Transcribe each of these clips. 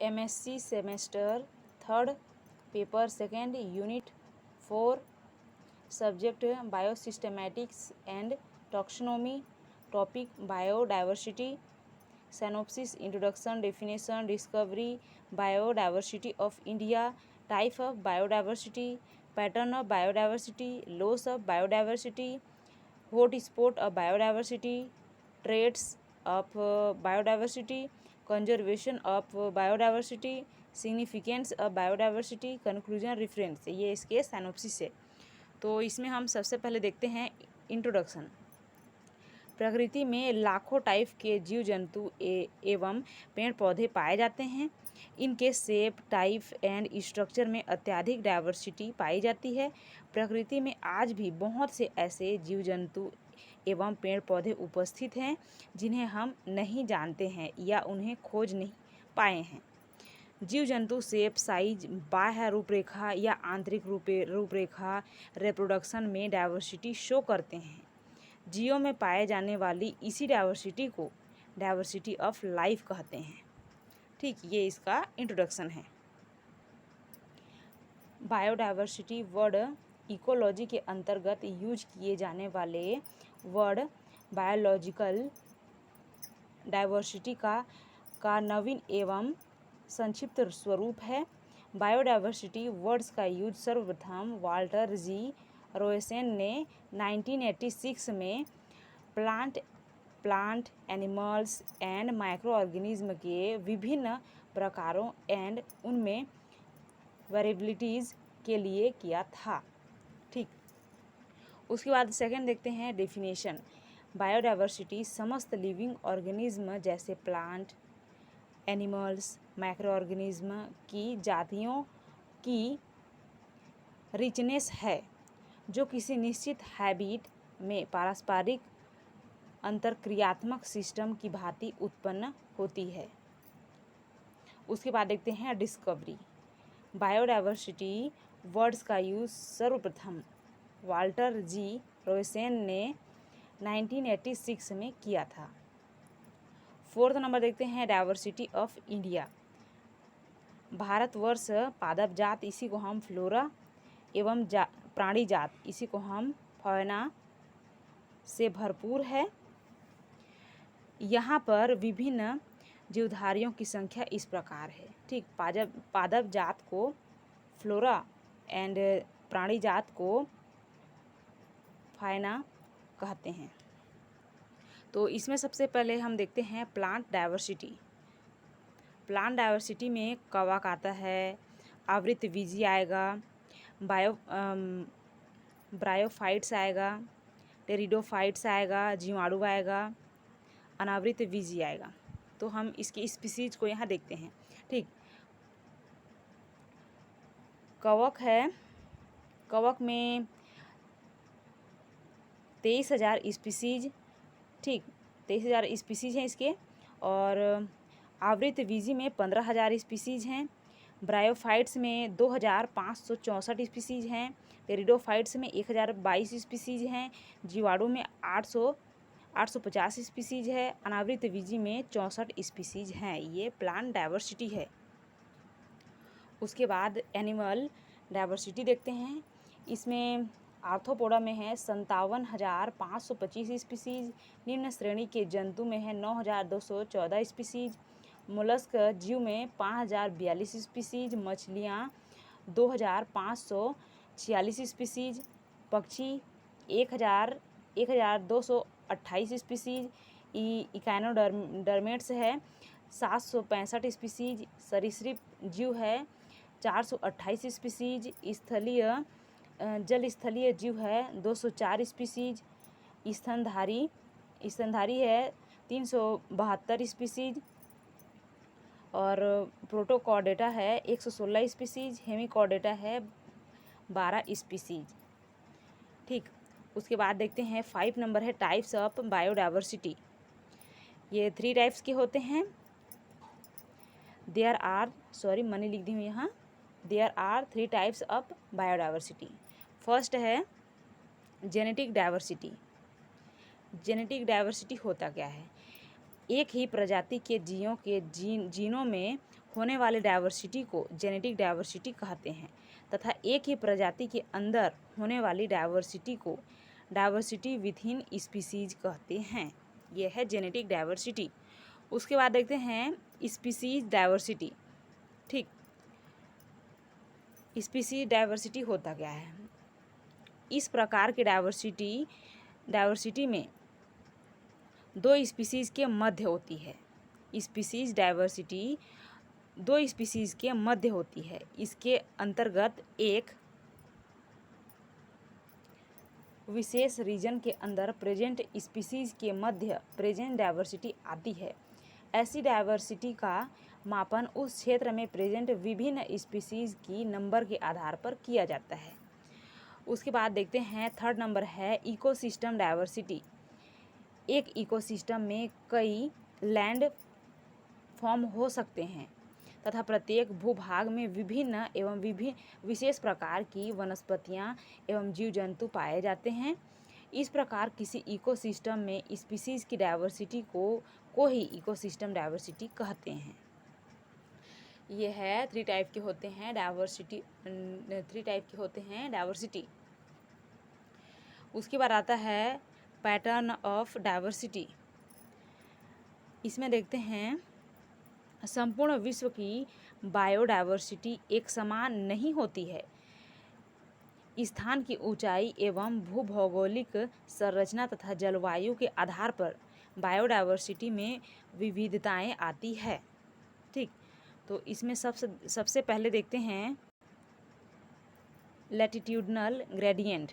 MSc semester 3rd, paper 2nd, unit 4, subject biosystematics and taxonomy, topic biodiversity, synopsis, introduction, definition, discovery, biodiversity of India, type of biodiversity, pattern of biodiversity, loss of biodiversity, hotspot of biodiversity, traits of biodiversity, conservation of biodiversity, significance of biodiversity, conclusion, reference। ये इसके synopsis है। तो इसमें हम सबसे पहले देखते हैं इंट्रोडक्शन। प्रकृति में लाखों टाइप के जीव जंतु एवं पेड़ पौधे पाए जाते हैं। इनके शेप, टाइप एंड स्ट्रक्चर में अत्यधिक डाइवर्सिटी पाई जाती है। प्रकृति में आज भी बहुत से ऐसे जीव जंतु एवं पेड़ पौधे उपस्थित हैं जिन्हें हम नहीं जानते हैं या उन्हें खोज नहीं पाए हैं। जीव जंतु शेप, साइज, बाह्य रूपरेखा या आंतरिक रूपरेखा, रिप्रोडक्शन में डाइवर्सिटी शो करते हैं। जीवों में पाए जाने वाली इसी डाइवर्सिटी को डाइवर्सिटी ऑफ लाइफ कहते हैं। ठीक, ये इसका इंट्रोडक्शन है। बायोडाइवर्सिटी वर्ड इकोलॉजी के अंतर्गत यूज किए जाने वाले वर्ड बायोलॉजिकल डाइवर्सिटी का नवीन एवं संक्षिप्त स्वरूप है। बायोडाइवर्सिटी वर्ड्स का यूज सर्वप्रथम वाल्टर जी रोयसेन ने 1986 में plant animals and micro organism के विभिन्न प्रकारों एंड उनमें वेरिएबिलिटीज़ के लिए किया था। ठीक, उसके बाद सेकंड देखते हैं डेफिनेशन। बायोडाइवर्सिटी समस्त लिविंग ऑर्गेनिज्म जैसे प्लांट, एनिमल्स, माइक्रो ऑर्गेनिज्म की जातियों की रिचनेस है जो किसी निश्चित हैबिट में पारस्परिक अंतरक्रियात्मक सिस्टम की भांति उत्पन्न होती है। उसके बाद देखते हैं डिस्कवरी। बायोडाइवर्सिटी वर्ड्स का यूज सर्वप्रथम वाल्टर जी रोयसेन ने 1986 में किया था। फोर्थ नंबर देखते हैं डाइवर्सिटी ऑफ इंडिया। भारतवर्ष पादप जात, इसी को हम फ्लोरा, एवं प्राणी जात, इसी को हम फौना से भरपूर है। यहाँ पर विभिन्न जीवधारियों की संख्या इस प्रकार है। ठीक, पादप जात को फ्लोरा एंड प्राणी जात को फाइना कहते हैं। तो इसमें सबसे पहले हम देखते हैं प्लांट डाइवर्सिटी। प्लांट डाइवर्सिटी में कवक आता है, आवृतबीजी आएगा, ब्रायोफाइट्स आएगा, टेरिडोफाइट्स आएगा, जीवाणु आएगा, अनावृतबीजी आएगा। तो हम इसके स्पीसीज को यहाँ देखते हैं। ठीक, कवक है, कवक में 23,000 स्पीसीज, ठीक 23,000 स्पीसीज हैं इसके। और आवृतबीजी में 15,000 स्पीसीज हैं। ब्रायोफाइट्स में 2,564 स्पीसीज हैं। टेरिडोफाइट्स में 1,022 स्पीसीज हैं। जीवाणु में 850 स्पीसीज है। अनावृतबीजी में 64 स्पीसीज हैं। ये प्लांट डाइवर्सिटी है। उसके बाद एनिमल डाइवर्सिटी देखते हैं। इसमें आर्थ्रोपोडा में है 57,525 स्पीसीज। निम्न श्रेणी के जंतु में है 9,214 स्पीसीज। मोलस्क जीव में 5,042 स्पीसीज। मछलियाँ 2,546 स्पीसीज। पक्षी 1,228 स्पीसीज। इकाइनोडर्मेट्स है 765 स्पीसीज। सरीसृप जीव है 428 स्पीसीज। जलस्थलीय जीव है 204 स्पीसीज। स्तनधारी है 372 स्पीसीज। और प्रोटोकॉर्डेटा है 116 स्पीसीज। हेमिकॉर्डेटा है 12 स्पीसीज। ठीक, उसके बाद देखते हैं 5 नंबर है टाइप्स ऑफ बायोडाइवर्सिटी। ये 3 टाइप्स के होते हैं। मैंने लिख दी हूँ यहाँ। There are 3 types of biodiversity. First है जेनेटिक डाइवर्सिटी। जेनेटिक डाइवर्सिटी होता क्या है? एक ही प्रजाति के जीवों के जीनों में होने वाले डाइवर्सिटी को जेनेटिक डाइवर्सिटी कहते हैं तथा एक ही प्रजाति के अंदर होने वाली डाइवर्सिटी को डाइवर्सिटी विथिन स्पीसीज कहते हैं। यह है जेनेटिक डाइवर्सिटी। उसके बाद देखते हैं स्पीसीज डाइवर्सिटी। ठीक, स्पीसीज डाइवर्सिटी होता क्या है? इस प्रकार की डाइवर्सिटी में दो स्पीसीज के मध्य होती है। स्पीसीज डाइवर्सिटी दो स्पीसीज के मध्य होती है। इसके अंतर्गत एक विशेष रीजन के अंदर प्रेजेंट स्पीसीज के मध्य प्रेजेंट डाइवर्सिटी आती है। ऐसी डाइवर्सिटी का मापन उस क्षेत्र में प्रेजेंट विभिन्न स्पीसीज की नंबर के आधार पर किया जाता है। उसके बाद देखते हैं थर्ड नंबर है इकोसिस्टम डाइवर्सिटी। एक इकोसिस्टम में कई लैंड फॉर्म हो सकते हैं तथा प्रत्येक भूभाग में विभिन्न एवं विशेष प्रकार की वनस्पतियां एवं जीव जंतु पाए जाते हैं। इस प्रकार किसी इकोसिस्टम में स्पीसीज की डाइवर्सिटी को ही इकोसिस्टम डाइवर्सिटी कहते हैं। यह है थ्री टाइप के होते हैं डाइवर्सिटी। उसके बाद आता है पैटर्न ऑफ डाइवर्सिटी। इसमें देखते हैं संपूर्ण विश्व की बायोडाइवर्सिटी एक समान नहीं होती है। स्थान की ऊंचाई एवं भूभौगोलिक संरचना तथा जलवायु के आधार पर बायोडाइवर्सिटी में विविधताएं आती है। ठीक, तो इसमें सबसे पहले देखते हैं लैटिट्यूडनल ग्रेडियंट।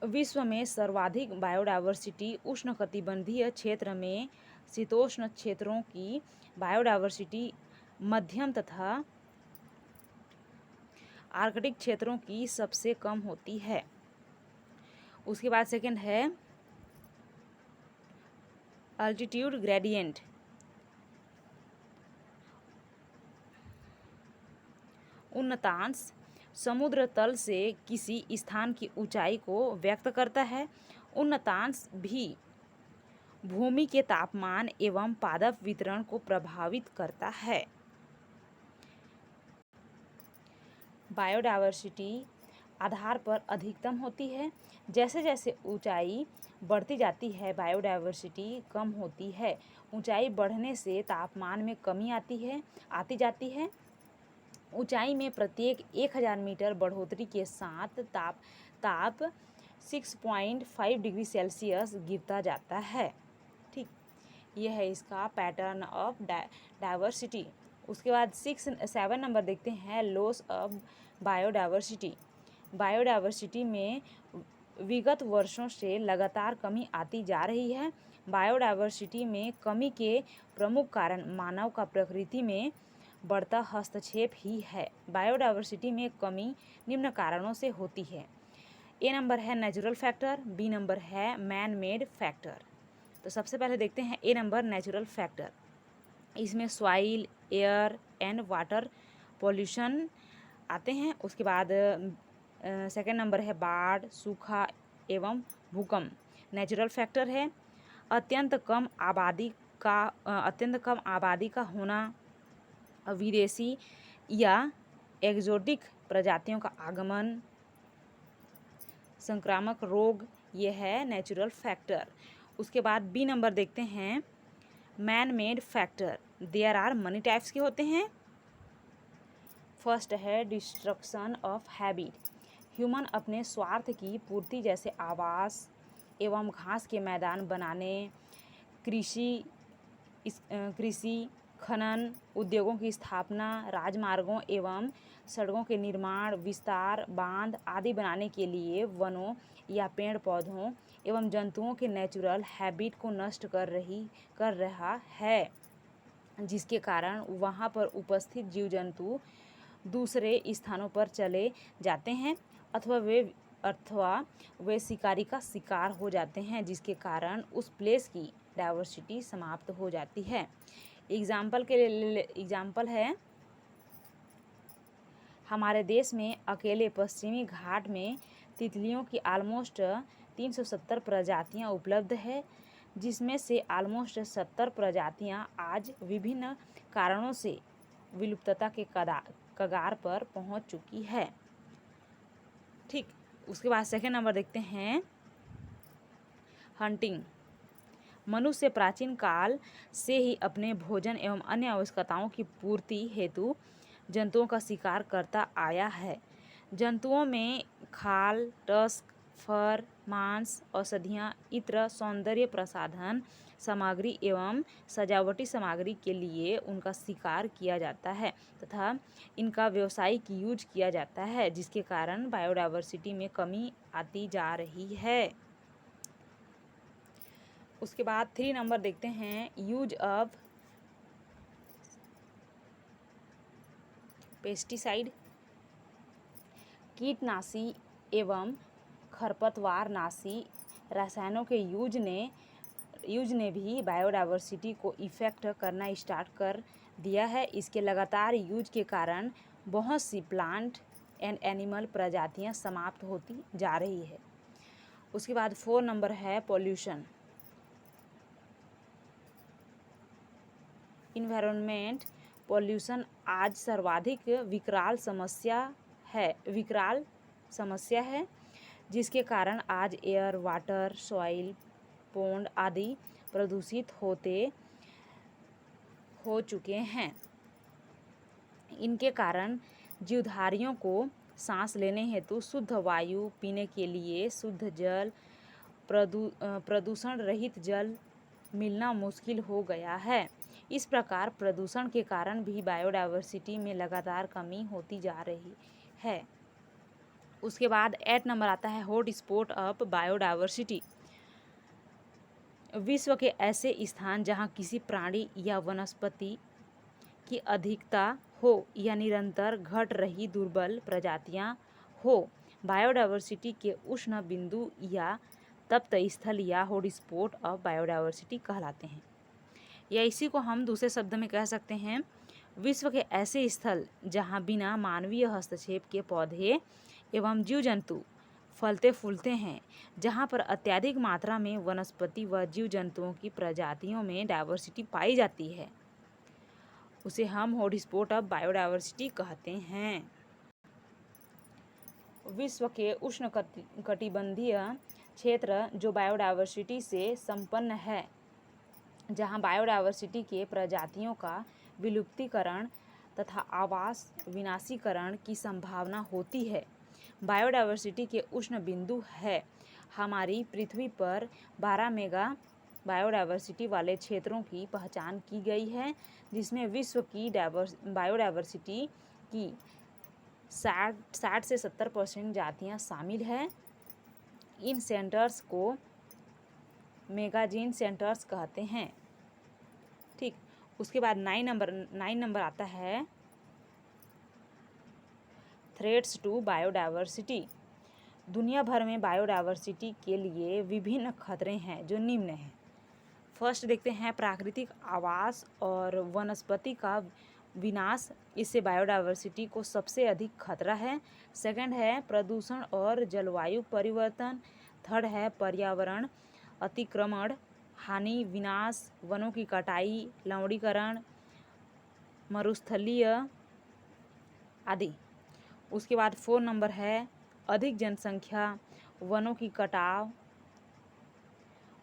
विश्व में सर्वाधिक बायोडाइवर्सिटी उष्णकटिबंधीय क्षेत्र में, शीतोष्ण क्षेत्रों की बायोडाइवर्सिटी मध्यम तथा आर्कटिक क्षेत्रों की सबसे कम होती है। उसके बाद सेकंड है अल्टीट्यूड ग्रेडियंट। उन्नतांश समुद्र तल से किसी स्थान की ऊंचाई को व्यक्त करता है। उन्नतांश भी भूमि के तापमान एवं पादप वितरण को प्रभावित करता है। बायोडाइवर्सिटी आधार पर अधिकतम होती है। जैसे जैसे ऊंचाई बढ़ती जाती है बायोडाइवर्सिटी कम होती है। ऊंचाई बढ़ने से तापमान में कमी आती जाती है। ऊंचाई में प्रत्येक 1000 मीटर बढ़ोतरी के साथ ताप 6.5 डिग्री सेल्सियस गिरता जाता है। ठीक, यह है इसका पैटर्न ऑफ डाइवर्सिटी। उसके बाद 7 नंबर देखते हैं लॉस ऑफ बायोडाइवर्सिटी। बायोडाइवर्सिटी में विगत वर्षों से लगातार कमी आती जा रही है। बायोडाइवर्सिटी में कमी के प्रमुख कारण मानव का प्रकृति में बढ़ता हस्तक्षेप ही है। बायोडाइवर्सिटी में कमी निम्न कारणों से होती है। ए नंबर है नेचुरल फैक्टर, बी नंबर है मैन मेड फैक्टर। तो सबसे पहले देखते हैं ए नंबर नेचुरल फैक्टर। इसमें soil, air and water pollution आते हैं। उसके बाद सेकंड नंबर है बाढ़, सूखा एवं भूकंप। नेचुरल फैक्टर है अत्यंत कम आबादी का होना, विदेशी या एक्जोटिक प्रजातियों का आगमन, संक्रामक रोग, ये है नेचुरल फैक्टर। उसके बाद बी नंबर देखते हैं man made factor. There are many types के होते हैं। फर्स्ट है डिस्ट्रक्शन ऑफ हैबिट। ह्यूमन अपने स्वार्थ की पूर्ति जैसे आवास एवं घास के मैदान बनाने, कृषि, खनन, उद्योगों की स्थापना, राजमार्गों एवं सड़कों के निर्माण, विस्तार, बांध आदि बनाने के लिए वनों या पेड़ पौधों एवं जंतुओं के नेचुरल हैबिट को नष्ट कर रहा है, जिसके कारण वहां पर उपस्थित जीव जंतु दूसरे स्थानों पर चले जाते हैं अथवा वे शिकारी का शिकार हो जाते हैं, जिसके कारण उस प्लेस की डाइवर्सिटी समाप्त हो जाती है। एग्जाम्पल है हमारे देश में अकेले पश्चिमी घाट में तितलियों की ऑलमोस्ट 370 प्रजातियां उपलब्ध है, जिसमें से ऑलमोस्ट 70 प्रजातियां आज विभिन्न कारणों से विलुप्तता के कगार पर पहुंच चुकी है। ठीक, उसके बाद सेकेंड नंबर देखते हैं हंटिंग। मनुष्य प्राचीन काल से ही अपने भोजन एवं अन्य आवश्यकताओं की पूर्ति हेतु जंतुओं का शिकार करता आया है। जंतुओं में खाल, टस्क, फर, मांस, औषधियाँ, इत्र, सौंदर्य प्रसाधन सामग्री एवं सजावटी सामग्री के लिए उनका शिकार किया जाता है तथा इनका व्यावसायिक यूज किया जाता है, जिसके कारण बायोडायवर्सिटी में कमी आती जा रही है। उसके बाद 3 नंबर देखते हैं यूज ऑफ पेस्टिसाइड। कीटनाशी एवं खरपतवारनाशी रसायनों के यूज ने भी बायोडायवर्सिटी को इफ़ेक्ट करना स्टार्ट कर दिया है। इसके लगातार यूज के कारण बहुत सी प्लांट एंड एनिमल प्रजातियां समाप्त होती जा रही है। उसके बाद 4 नंबर है पॉल्यूशन। इन्वायरमेंट पॉल्यूशन आज सर्वाधिक विकराल समस्या है, जिसके कारण आज एयर, वाटर, सॉइल, पोंड आदि प्रदूषित हो चुके हैं। इनके कारण जीवधारियों को सांस लेने हेतु शुद्ध वायु, पीने के लिए शुद्ध जल, प्रदूषण रहित जल मिलना मुश्किल हो गया है। इस प्रकार प्रदूषण के कारण भी बायोडायवर्सिटी में लगातार कमी होती जा रही है। उसके बाद 8 नंबर आता है हॉट स्पॉट ऑफ बायोडायवर्सिटी। विश्व के ऐसे स्थान जहां किसी प्राणी या वनस्पति की अधिकता हो या निरंतर घट रही दुर्बल प्रजातियां हो, बायोडायवर्सिटी के उष्ण बिंदु या तप्त स्थल या हॉटस्पॉट ऑफ बायोडायवर्सिटी कहलाते हैं। या इसी को हम दूसरे शब्द में कह सकते हैं विश्व के ऐसे स्थल जहां बिना मानवीय हस्तक्षेप के पौधे एवं जीव जंतु फलते फूलते हैं, जहां पर अत्यधिक मात्रा में वनस्पति व जीव जंतुओं की प्रजातियों में डायवर्सिटी पाई जाती है, उसे हम हॉटस्पॉट ऑफ बायोडायवर्सिटी कहते हैं। विश्व के उष्ण कटिबंधीय क्षेत्र जो बायोडायवर्सिटी से संपन्न है, जहां बायोडायवर्सिटी के प्रजातियों का विलुप्तीकरण तथा आवास विनाशीकरण की संभावना होती है। बायोडायवर्सिटी के उष्ण बिंदु है। हमारी पृथ्वी पर 12 मेगा बायोडायवर्सिटी वाले क्षेत्रों की पहचान की गई है, जिसमें विश्व की बायोडायवर्सिटी की 60 से 70% जातियां शामिल हैं। इन सेंटर्स को मेगाजीन सेंटर्स कहते हैं। ठीक, उसके बाद 9 नंबर आता है थ्रेट्स टू बायोडायवर्सिटी। दुनिया भर में बायोडायवर्सिटी के लिए विभिन्न खतरे हैं जो निम्न हैं। फर्स्ट देखते हैं प्राकृतिक आवास और वनस्पति का विनाश, इससे बायोडायवर्सिटी को सबसे अधिक खतरा है। सेकंड है प्रदूषण और जलवायु परिवर्तन। थर्ड है पर्यावरण अतिक्रमण, हानि, विनाश, वनों की कटाई, लवणीकरण, मरुस्थलीय आदि। उसके बाद 4 नंबर है अधिक जनसंख्या, वनों की कटाव,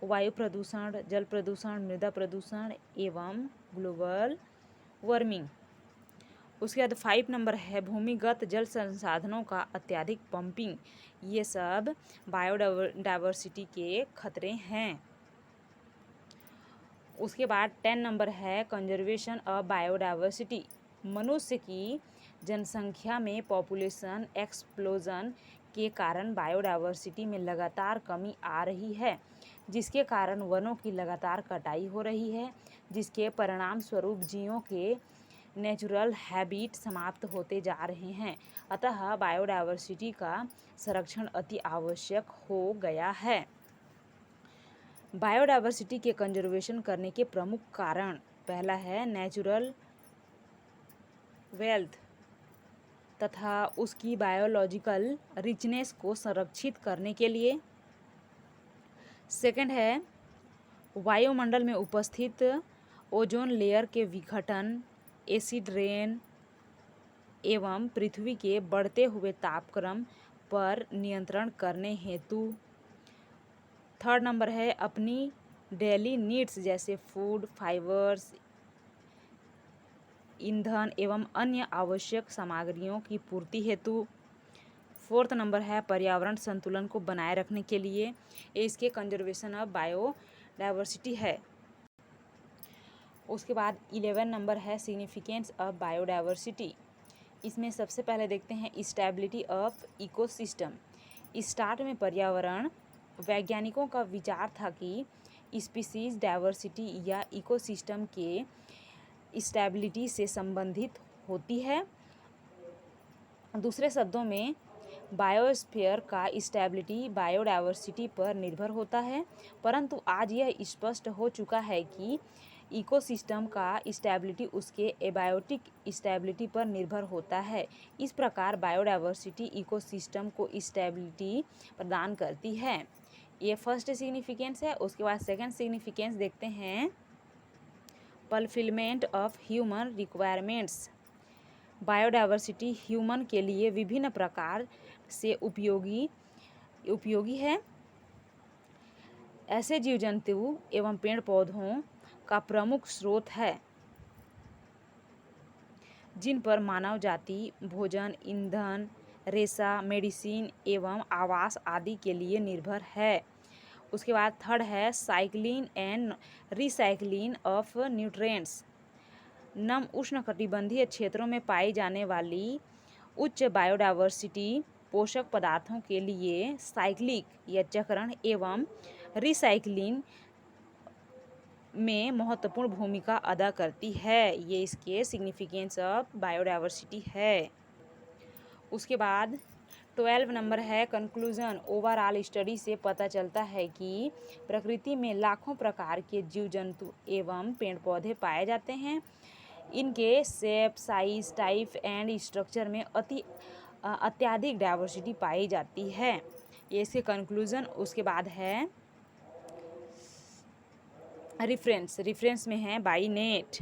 वायु प्रदूषण, जल प्रदूषण, मृदा प्रदूषण एवं ग्लोबल वार्मिंग। उसके बाद 5 नंबर है भूमिगत जल संसाधनों का अत्यधिक पंपिंग। ये सब बायोडायवर्सिटी के खतरे हैं। उसके बाद 10 नंबर है कंजर्वेशन ऑफ बायोडायवर्सिटी। मनुष्य की जनसंख्या में पॉपुलेशन एक्सप्लोजन के कारण बायोडायवर्सिटी में लगातार कमी आ रही है, जिसके कारण वनों की लगातार कटाई हो रही है, जिसके परिणाम स्वरूप जीवों के नेचुरल हैबिट समाप्त होते जा रहे हैं। अतः बायोडायवर्सिटी का संरक्षण अति आवश्यक हो गया है। बायोडायवर्सिटी के कंजर्वेशन करने के प्रमुख कारण, पहला है नेचुरल वेल्थ तथा उसकी बायोलॉजिकल रिचनेस को संरक्षित करने के लिए सेकंड है वायुमंडल में उपस्थित ओजोन लेयर के विघटन, एसिड रेन एवं पृथ्वी के बढ़ते हुए तापक्रम पर नियंत्रण करने हेतु। थर्ड नंबर है अपनी डेली नीड्स जैसे फूड, फाइबर्स, ईंधन एवं अन्य आवश्यक सामग्रियों की पूर्ति हेतु। फोर्थ नंबर है पर्यावरण संतुलन को बनाए रखने के लिए, इसके कंजर्वेशन ऑफ बायोडाइवर्सिटी है। उसके बाद 11 नंबर है सिग्निफिकेंस ऑफ बायोडाइवर्सिटी। इसमें सबसे पहले देखते हैं स्टेबिलिटी ऑफ इकोसिस्टम। स्टार्ट में पर्यावरण वैज्ञानिकों का विचार था कि स्पीसीज डाइवर्सिटी या इकोसिस्टम के स्टेबिलिटी से संबंधित होती है। दूसरे शब्दों में बायोस्फीयर का स्टेबिलिटी बायोडाइवर्सिटी पर निर्भर होता है, परंतु आज यह स्पष्ट हो चुका है कि इकोसिस्टम का स्टेबिलिटी उसके एबायोटिक स्टेबिलिटी पर निर्भर होता है। इस प्रकार बायोडाइवर्सिटी इकोसिस्टम को स्टेबिलिटी प्रदान करती है। ये फर्स्ट सिग्निफिकेंस है। उसके बाद सेकंड सिग्निफिकेंस देखते हैं fulfilment of human requirements. Biodiversity human के लिए विभिन्न प्रकार से उपयोगी है। ऐसे जीव जंतु एवं पेड़ पौधों का प्रमुख स्रोत है जिन पर मानव जाति भोजन, ईंधन, रेशा, मेडिसिन एवं आवास आदि के लिए निर्भर है। उसके बाद थर्ड है cycling and recycling of nutrients. नम उष्णकटिबंधीय क्षेत्रों में पाई जाने वाली उच्च बायोडाइवर्सिटी पोषक पदार्थों के लिए साइक्लिक या चक्रण एवं रिसाइक्लिंग में महत्वपूर्ण भूमिका अदा करती है। ये इसके सिग्निफिकेंस ऑफ बायोडाइवर्सिटी है। उसके बाद 12 नंबर है कंक्लूजन। ओवरऑल स्टडी से पता चलता है कि प्रकृति में लाखों प्रकार के जीव जंतु एवं पेड़ पौधे पाए जाते हैं। इनके shape, size, type and structure में अत्यधिक डाइवर्सिटी पाई जाती है। ये इसके कंक्लूजन। उसके बाद है रेफरेंस में है बाई नेट।